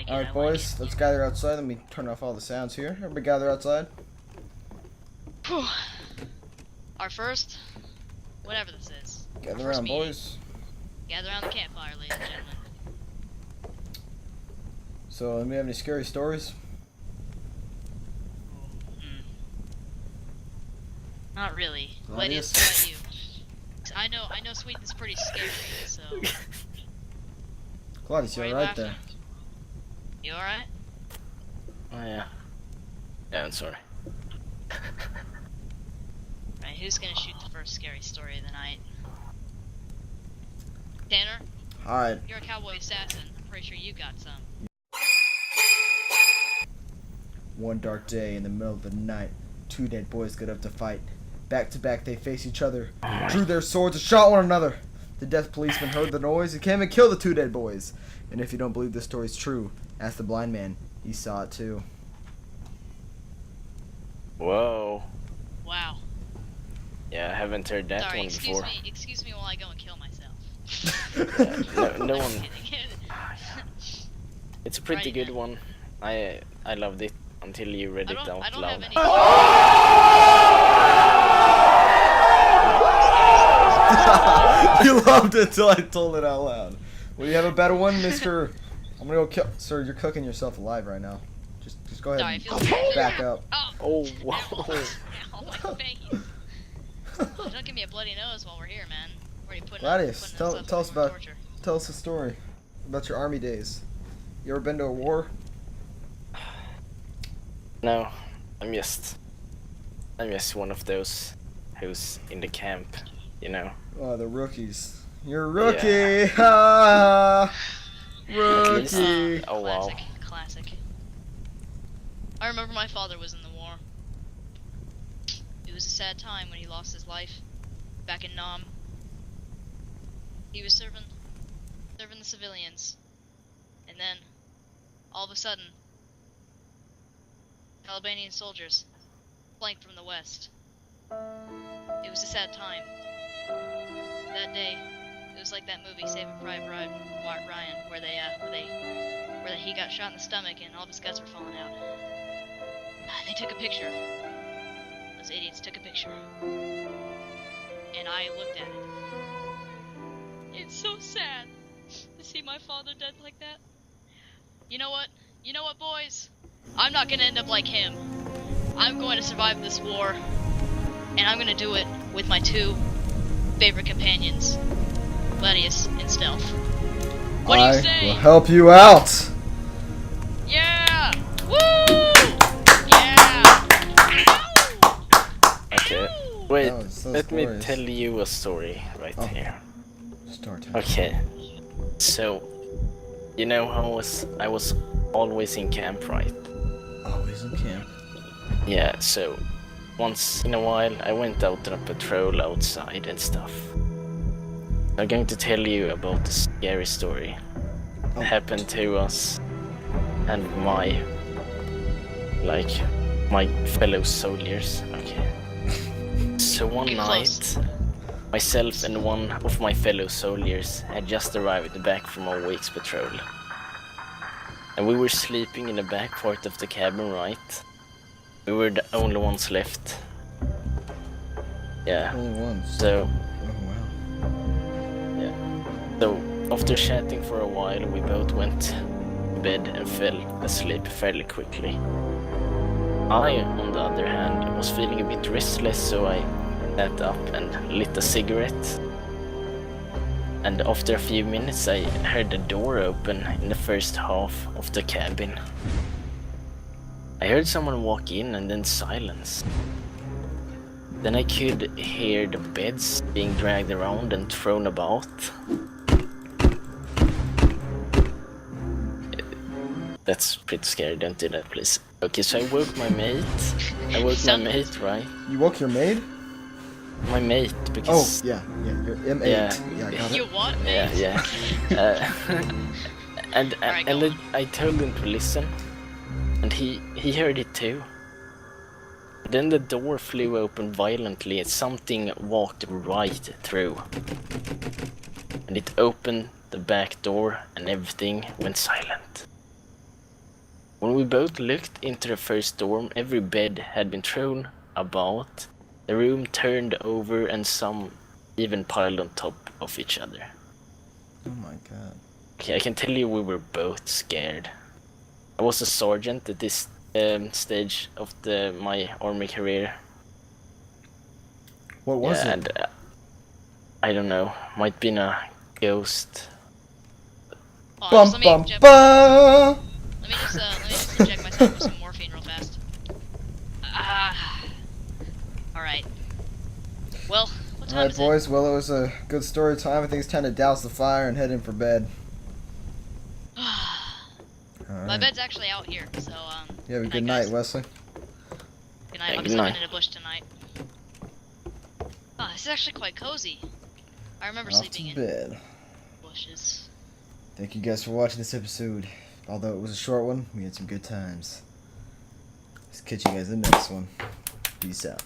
like it. Alright, boys, let's gather outside. Let me turn off all the sounds here. Everybody gather outside. Whew. Our first, whatever this is. Gather around, boys. Gather around the campfire, ladies and gentlemen. So, do we have any scary stories? Not really. Gladius? Gladius, what about you? I know Sweeten's pretty scary, so... Gladius, you alright there? You alright? Oh yeah. Yeah, I'm sorry. Right, who's gonna shoot the first scary story of the night? Tanner? Alright. You're a cowboy assassin. I'm pretty sure you got some. One dark day in the middle of the night, two dead boys got up to fight. Back to back they faced each other, drew their swords and shot one another. The death policeman heard the noise and came and killed the two dead boys. And if you don't believe this story's true, ask the blind man. He saw it too. Whoa. Wow. Yeah, I haven't heard that Sorry, one before. excuse me while I go and kill myself. No I'm one. kidding. It's a pretty Right, good then. one. I loved it until you read it I out don't loud. have any. You loved it till I told it out loud. Well, you have a better one, Mr. I'm gonna go kill. Sir, you're cooking yourself alive right now. Just go ahead and back up. Oh, Ow, whoa. ow, my face. Don't give me a bloody nose while we're here, man. We're already putting Gladius, putting tell us us up about for torture. tell us a story about your army days. You ever been to a war? No, I'm just one of those who's in the camp, you know. Oh, the rookies. You're a rookie. Ah, rookie. Oh, wow. Classic. I remember my father was in the war. It was a sad time when he lost his life back in Nam. He was serving the civilians, and then all of a sudden, Albanian soldiers flanked from the west. It was a sad time. That day, it was like that movie Saving Private Ryan, where he got shot in the stomach and all of his guts were falling out. They took a picture. Those idiots took a picture, and I looked at it. It's so sad to see my father dead like that. You know what? You know what, boys? I'm not gonna end up like him. I'm going to survive this war, and I'm gonna do it with my two favorite companions, Gladius and Stealth. What do you say? I will help you out. Yeah! Woo! Yeah! Okay. Wait, so let me glorious. tell you a story right here. Start time. Okay. So, you know how I was always in camp, right? Always in camp. Yeah, so once in a while I went out on a patrol outside and stuff. I'm going to tell you about a scary story that happened to us and my fellow soldiers. Okay. So one Get close. night, myself and one of my fellow soldiers had just arrived back from a week's patrol. And we were sleeping in the back part of the cabin, right? We were the only ones left. Yeah. Only once. So, Oh wow. yeah. So, after chatting for a while, we both went to bed and fell asleep fairly quickly. I, on the other hand, was feeling a bit restless, so I sat up and lit a cigarette. And after a few minutes, I heard the door open in the first half of the cabin. I heard someone walk in and then silence. Then I could hear the beds being dragged around and thrown about. That's pretty scary, don't do that please. Okay, so I woke my mate. My mate, right? You woke your maid? My mate, Oh, because... yeah, your M8. Yeah. I got You it. what, man? Yeah. And Alright, go on. I told him to listen, and he heard it too. Then the door flew open violently and something walked right through. And it opened the back door and everything went silent. When we both looked into the first dorm, every bed had been thrown about, the room turned over, and some even piled on top of each other. Oh my god. Okay, I can tell you we were both scared. I was a sergeant at this stage of my army career. What was it? And I don't know, might been a ghost. Bum Let bum me bum! just inject myself with some morphine real fast. Alright. Well, what time Alright, is boys. Well, it was a good story time. I think it's time to douse the fire and head in for bed. it? My Alright. bed's actually out here, so You have a good good night, guys. Wesley. Good night. Yeah, I'll be good sleeping night. in a bush tonight. Oh, this is actually quite cozy. I remember Off sleeping to in bed. bushes. Thank you guys for watching this episode. Although it was a short one, we had some good times. Let's catch you guys in the next one. Peace out.